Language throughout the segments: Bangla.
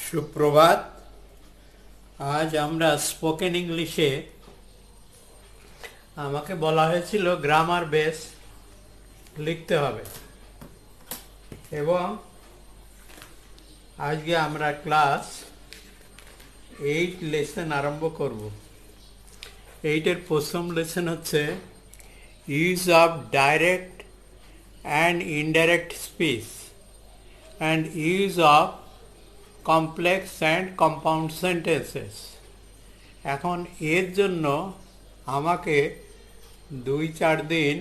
সুপ্রভাত। আজ আমরা স্পোকেন ইংলিশে আমাকে বলা হয়েছিল গ্রামার বেস লিখতে হবে এবং আজকে আমরা ক্লাস 8 লেসন আরম্ভ করব। 8-এর প্রথম লেসন হচ্ছে use of direct and indirect speech and use of complex and compound sentences. এখন এর জন্য আমাকে 2-4 দিন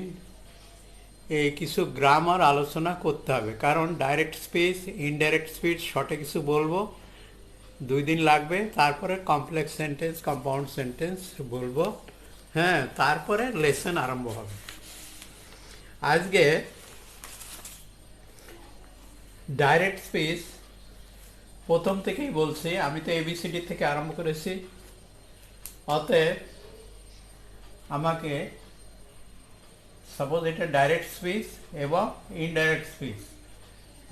এই কিছু গ্রামার আলোচনা করতে হবে, কারণ ডাইরেক্ট স্পিচ ইনডাইরেক্ট স্পিচ শর্টে কিছু বলবো, 2 দিন লাগবে। তারপরে কমপ্লেক্স সেন্টেন্স কম্পাউন্ড সেন্টেন্স বলবো, তারপরে লেসন আরম্ভ হবে। আজকে ডাইরেক্ট স্পিচ প্রথম থেকেই বলছি, আমি তো এবিসিডি থেকে আরম্ভ করেছি। অতএব আমাকে সাপোজ এটা ডাইরেক্ট স্পিচ এবং ইনডাইরেক্ট স্পিচ।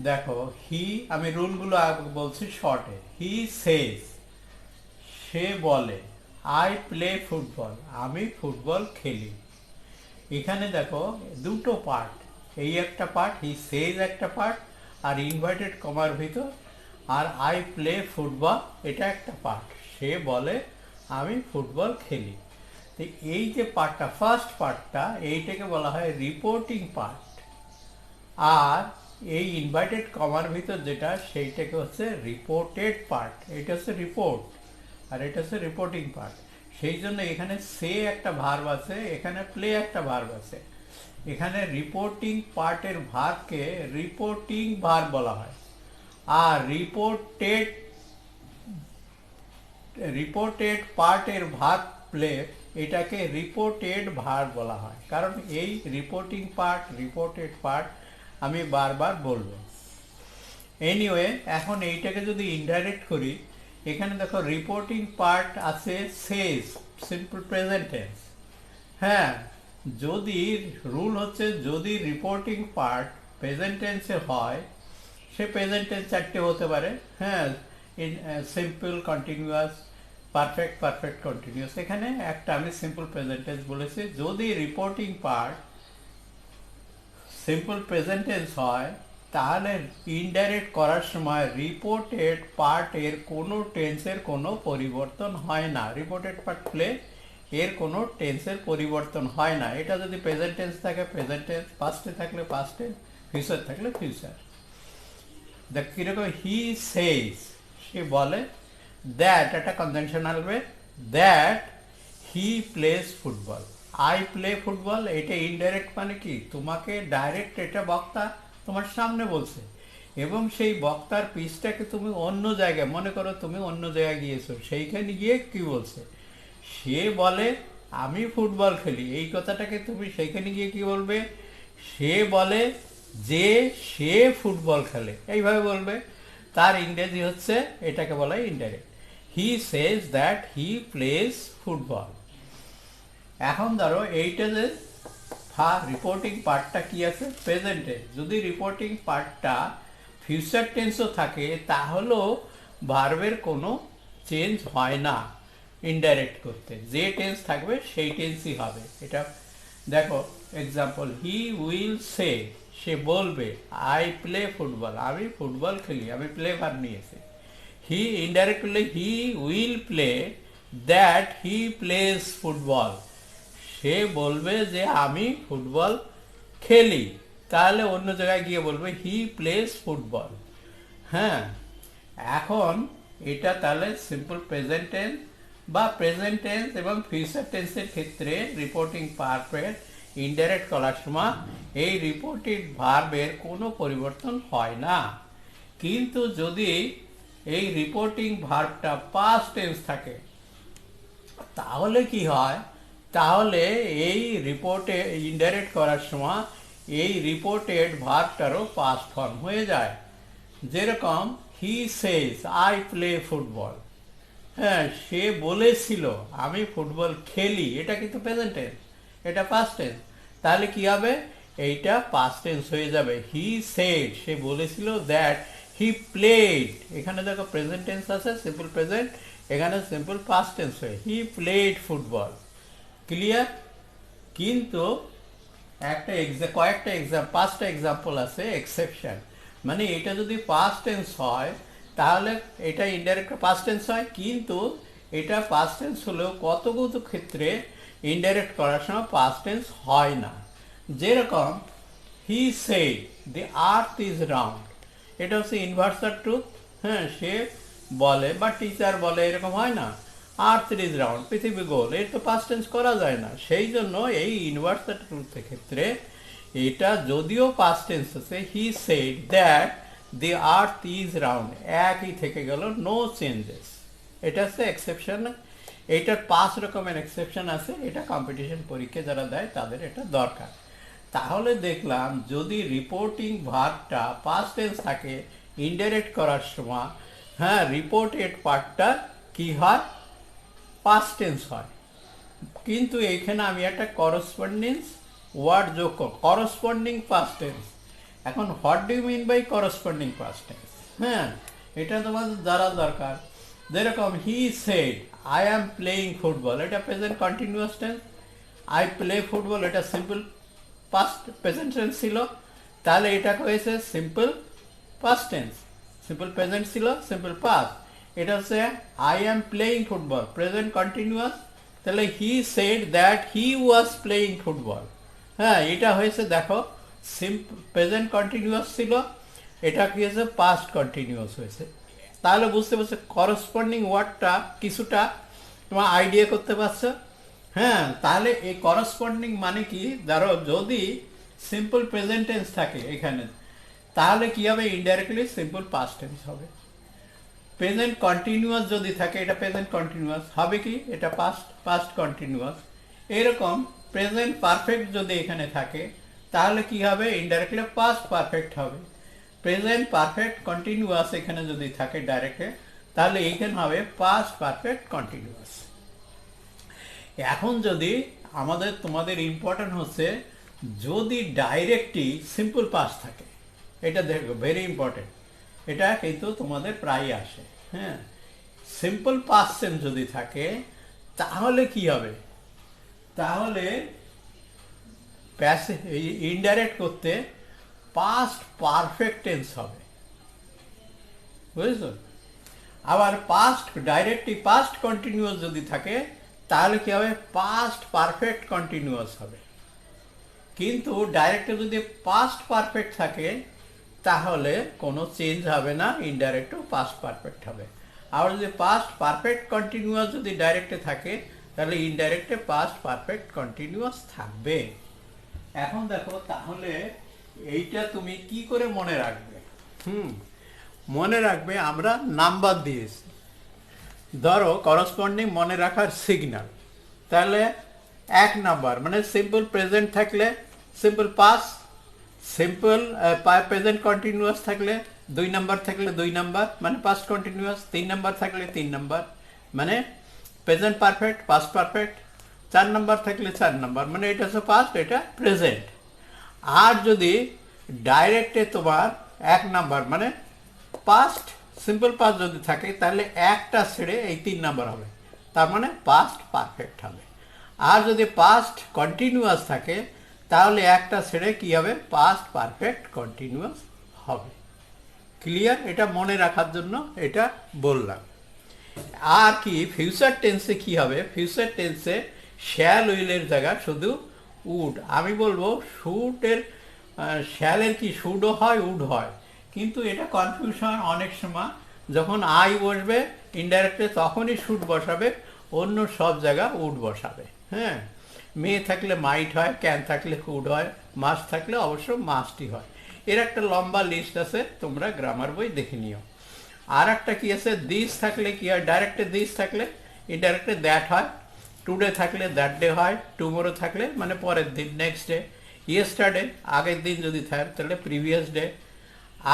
দেখো, হি, আমি রুলগুলো বলছি শর্টে। হি সেজ, সে বলে, আই প্লে ফুটবল, আমি ফুটবল খেলি। এখানে দেখো দুটো পার্ট, এই একটা পার্ট, হি সেজ একটা পার্ট, আর ইনভার্টেড কমার ভিতর আর আই প্লে ফুটবল এটা একটা পার্ট। সে বলে আমি ফুটবল খেলি। তো এই যে পার্টটা, ফার্স্ট পার্টটা, এইটাকে বলা হয় রিপোর্টিং পার্ট। আর এই ইনভার্টেড কমার ভিতর যেটা, সেইটাকে হচ্ছে রিপোর্টেড পার্ট। এটা হচ্ছে রিপোর্ট আর এটা হচ্ছে রিপোর্টিং পার্ট। সেই জন্য এখানে সে একটা ভার্ব আছে, এখানে প্লে একটা ভার্ব আছে। এখানে রিপোর্টিং পার্টের ভার্বকে রিপোর্টিং ভার্ব বলা হয়, আর রিপোর্টেড পার্টের ভার্ব প্লে এটাকে রিপোর্টেড ভার্ব বলা হয়। কারণ এই রিপোর্টিং পার্ট রিপোর্টেড পার্ট আমি বারবার বলবো। এনিওয়ে, এখন এইটাকে যদি ইনডাইরেক্ট করি, এখানে দেখো রিপোর্টিং পার্ট আছে সেজ, সিম্পল প্রেজেন্ট টেন্স। যদি রুল হচ্ছে যদি রিপোর্টিং পার্ট প্রেজেন্ট টেন্সে হয়, সে প্রেজেন্ট টেন্স 4টে হতে পারে। Simple, continuous, perfect, perfect continuous. এখানে একটা আমি সিম্পল প্রেজেন্ট টেন্স বলেছি। যদি reporting part simple present tense হয়, তাহলে ইনডাইরেক্ট করার সময় রিপোর্টেড পার্টের কোনো টেন্সের কোনো পরিবর্তন হয় না। রিপোর্টেড পার্ট প্লে এর কোনো টেন্সের পরিবর্তন হয় না। এটা যদি প্রেজেন্ট টেন্স থাকে প্রেজেন্ট টেন্স, পাস্টে থাকলে পাস্ট টেন্স, ফিউচার থাকলে ফিউচার। দেখ কিরকম, হি সেজ, সে বলে, দ্যাট একটা conjunctional way, that he plays football, I play football. এটা ইনডাইরেক্ট মানে কি, তোমাকে ডাইরেক্ট এটা বক্তা তোমার সামনে বলছে এবং সেই বক্তার পিসটাকে তুমি অন্য জায়গায়, মনে করো তুমি অন্য জায়গায় গিয়েছো, সেইখানে গিয়ে কি বলছে, সে বলে আমি ফুটবল খেলি। এই কথাটাকে তুমি সেইখানে গিয়ে কি বলবে, সে বলে যে সে ফুটবল খেলে, এইভাবে বলবে। তার ইংরেজি হচ্ছে, এটাকে বলা হয় indirect. He says that he plays football. এখন ধরো এইটা যে রিপোর্টিং পার্টটা কি আছে, প্রেজেন্ট টেন্স। যদি রিপোর্টিং পার্টটা ফিউচার টেন্সও থাকে, তাহলেও ভার্বের কোনো চেঞ্জ হয় না ইনডাইরেক্ট করতে। যে টেন্স থাকবে সেই টেন্সই হবে। এটা দেখো এক্সাম্পল, হি উইল সে, সে বলবে, আই প্লে ফুটবল, আমি ফুটবল খেলি, আমি প্লে ভার্ব নিয়েছি। হি ইনডাইরেক্ট করলে he will play that he plays football, সে বলবে যে আমি ফুটবল খেলি, তাহলে অন্য জায়গায় গিয়ে বলবে হি প্লেস ফুটবল। এখন এটা তাহলে সিম্পল প্রেজেন্ট টেন্স বা প্রেজেন্ট টেন্স এবং ফিউচার টেন্সের ক্ষেত্রে রিপোর্টিং ভার্বের ইনডাইরেক্ট করার সময় এই রিপোর্টেড ভার্বের কোনো পরিবর্তন হয় না। কিন্তু যদি এই রিপোর্টিং ভার্বটা পাস্ট টেন্স থাকে, তাহলে কি হয়, তাহলে এই রিপোর্টে ইনডাইরেক্ট করার সময় এই রিপোর্টেড ভার্বটারও পাস্ট ফর্ম হয়ে যায়। যেরকম হি সেজ আই প্লে ফুটবল, সে বলেছিল আমি ফুটবল খেলি, এটা কিন্তু প্রেজেন্ট টেন্স, এটা পাস্ট টেন্স। তাহলে কি হবে, এইটা পাস্ট টেন্স হয়ে যাবে। হি সেড, সে বলেছিল, দ্যাট হি প্লেড, এখানে দেখো প্রেজেন্ট টেন্স আছে, সিম্পল প্রেজেন্ট, এখানে সিম্পল পাস্ট টেন্স হয়, হি প্লেড ফুটবল। ক্লিয়ার? কিন্তু কয়েকটা পাঁচটা এক্সাম্পল আছে এক্সেপশন, মানে এটা যদি পাস্ট টেন্স হয় তাহলে এটা ইনডাইরেক্ট পাস্ট টেন্স হয়, কিন্তু এটা পাস্ট টেন্স হলেও কতগুলো ক্ষেত্রে ইনডাইরেক্ট করার সময় পাস্ট টেন্স হয় না। যেরকম he shed the earth is round, এটা হচ্ছে ইনভার্সার ট্রুথ। হ্যাঁ, সে বলে বা টিচার বলে, এরকম হয় না, আর্থ ইজ রাউন্ড, পৃথিবী গোল, এর তো পাস্ট টেন্স করা যায় না। সেই জন্য এই ইনভার্সার ট্রুথের ক্ষেত্রে এটা যদিও পাস্ট টেন্স আছে, হি said that the earth is round, একই থেকে গেল, নো চেঞ্জেস। এটা হচ্ছে এক্সেপশন। এইটার 5 রকমের এক্সেপশন আছে, এটা কম্পিটিশন পরীক্ষা যারা দেয় তাদের এটা দরকার। তাহলে দেখলাম যদি রিপোর্টিং ভার্বটা পাস্ট টেন্স থাকে ইনডাইরেক্ট করার সময়, হ্যাঁ, রিপোর্টেড পার্টটা কি হয়, পাস্ট টেন্স হয়। কিন্তু এইখানে আমি একটা করসপন্ডেন্স ওয়ার্ড যোগ করব, করসপন্ডিং পাস্ট টেন্স। এখন what do you mean by corresponding past tense? হ্যাঁ, এটা তোমাদের জানা দরকার। যেরকম he said I am playing football, এটা present continuous tense. I play football, এটা সিম্পল পাস্ট প্রেজেন্ট টেন্স ছিল, তাহলে এটা হয়েছে simple past tense. Simple present ছিল, সিম্পল পাস্ট। এটা হচ্ছে I am playing football, present continuous, তাহলে he said that he was playing football. হ্যাঁ, এটা হয়েছে দেখো সিম্পল প্রেজেন্ট কন্টিনিউয়াস ছিল, এটা কি হয়েছে, পাস্ট কন্টিনিউয়াস হয়েছে। তাহলে বুঝতে পারছো করসপন্ডিং ওয়ার্ডটা কিছুটা তোমার আইডিয়া করতে পারছো? হ্যাঁ, তাহলে এই করসপন্ডিং মানে কি, ধরো যদি সিম্পল প্রেজেন্ট টেন্স থাকে এখানে, তাহলে কি হবে, ইনডাইরেক্টলি সিম্পল পাস্ট টেন্স হবে। প্রেজেন্ট কন্টিনিউয়াস যদি থাকে, এটা প্রেজেন্ট কন্টিনিউয়াস হবে কি, এটা পাস্ট কন্টিনিউয়াস। এরকম প্রেজেন্ট পারফেক্ট যদি এখানে থাকে তাহলে কি হবে, ইনডাইরেক্টলি পাস্ট পারফেক্ট হবে। প্রেজেন্ট পারফেক্ট কন্টিনিউয়াস এখানে যদি থাকে ডাইরেক্টে, তাহলে এইখানে হবে পাস্ট পারফেক্ট কন্টিনিউয়াস। এখন যদি তোমাদের ইম্পর্টেন্ট হচ্ছে যদি ডাইরেক্টলি সিম্পল পাস্ট থাকে, এটা দেখো ভেরি ইম্পর্টেন্ট, এটা কিন্তু তোমাদের প্রায় আসে। হ্যাঁ, সিম্পল পাস্ট টেন্স যদি থাকে তাহলে কি হবে, তাহলে ইনডাইরেক্ট করতে পাস্ট পারফেক্ট টেন্স হবে, বুঝেছো? আবার ডাইরেক্টলি পাস্ট কন্টিনিউয়াস যদি থাকে তাহলে কি হবে, পাস্ট পারফেক্ট কন্টিনিউয়াস হবে। কিন্তু ডাইরেক্টে যদি পাস্ট পারফেক্ট থাকে তাহলে কোনো চেঞ্জ হবে না, ইনডাইরেক্টও পাস্ট পারফেক্ট হবে। আবার যদি পাস্ট পারফেক্ট কন্টিনিউয়াস যদি ডাইরেক্টে থাকে তাহলে ইনডাইরেক্টে পাস্ট পারফেক্ট কন্টিনিউয়াস থাকবে। এখন দেখো তাহলে এইটা তুমি কি করে মনে রাখবে? মনে রাখবে আমরা নাম্বার দিয়েছি, ধরো করসপন্ডিং মনে রাখার সিগন্যাল, তাহলে 1 নাম্বার মানে সিম্পল প্রেজেন্ট থাকলে simple past, simple present continuous থাকলে 2 নাম্বার থাকলে 2 নাম্বার মানে পাস্ট কন্টিনিউয়াস, 3 নাম্বার থাকলে 3 নাম্বার মানে present perfect past perfect, 4 number থাকলে 4 নাম্বার মানে এটা হচ্ছে পাস্ট, এটা প্রেজেন্ট। আর যদি ডাইরেক্টে তোমার 1 নাম্বার মানে পাস্ট সিম্পল পাস্ট যদি থাকে তাহলে একটা ছেড়ে এই 3 নাম্বার হবে, তার মানে পাস্ট পারফেক্ট হবে। আর যদি পাস্ট কন্টিনিউয়াস থাকে তাহলে একটা ছেড়ে কি হবে, পাস্ট পারফেক্ট কন্টিনিউয়াস হবে। ক্লিয়ার? এটা মনে রাখার জন্য এটা বললাম। আর কি ফিউচার টেন্সে কি হবে, ফিউচার টেন্সে শ্যাল উইলের জায়গা শুধু উড। আমি বলবো শুটের শ্যালের কি শুডও হয় উড হয়, কিন্তু এটা কনফিউশন অনেক সময়, যখন আই বসবে ইনডাইরেক্টলি তখনই শুড বসাবে, অন্য সব জায়গা উড বসাবে। হ্যাঁ, মেয়ে থাকলে মাইট হয়, ক্যান থাকলে কুড হয়, মাস থাকলে অবশ্য মাস্টই হয়। এর একটা লম্বা লিস্ট আছে, তোমরা গ্রামার বই দেখে নিও। আর একটা কি আছে, দিস থাকলে কি হয়, ডাইরেক্টে দিস থাকলে ইনডাইরেক্টে দ্যাট হয়, টুডে থাকলে দ্যাট ডে হয়, টুমোরো থাকলে মানে পরের দিন নেক্সট ডে, ইয়েস্টারডে আগের দিন যদি থাকে তাহলে প্রিভিয়াস ডে।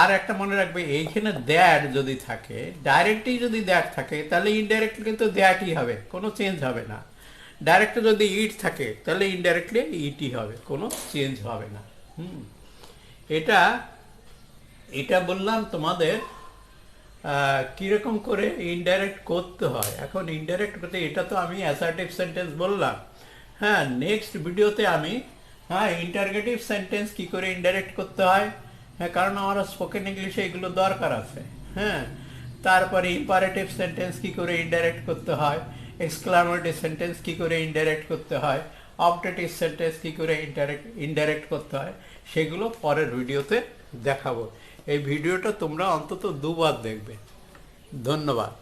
আর একটা মনে রাখবে এইখানে দ্যাট যদি থাকে, ডাইরেক্টলি যদি দ্যাট থাকে তাহলে ইনডাইরেক্টলি কিন্তু দ্যাটই হবে, কোনো চেঞ্জ হবে না। ডাইরেক্টে যদি ইট থাকে তাহলে ইনডাইরেক্টলি ইটই হবে, কোনো চেঞ্জ হবে না। এটা এটা বললাম তোমাদের কীরকম করে ইনডাইরেক্ট করতে হয়। এখন ইনডাইরেক্ট করতে এটা তো আমি অ্যাসার্টিভ সেন্টেন্স বললাম। হ্যাঁ, নেক্সট ভিডিওতে আমি ইন্টারগেটিভ সেন্টেন্স কী করে ইনডাইরেক্ট করতে হয়, হ্যাঁ, কারণ আমার স্পোকেন ইংলিশে এগুলো দরকার আছে। হ্যাঁ, তারপরে ইম্পারেটিভ সেন্টেন্স কী করে ইনডাইরেক্ট করতে হয়, এক্সক্লামেটরি সেন্টেন্স কী করে ইনডাইরেক্ট করতে হয়, অবজেক্টিভ সেন্টেন্স কী করে ইনডাইরেক্ট করতে হয়, সেগুলো পরের ভিডিওতে দেখাবো। এই ভিডিওটা তোমরা অন্তত দুবার দেখবে। ধন্যবাদ।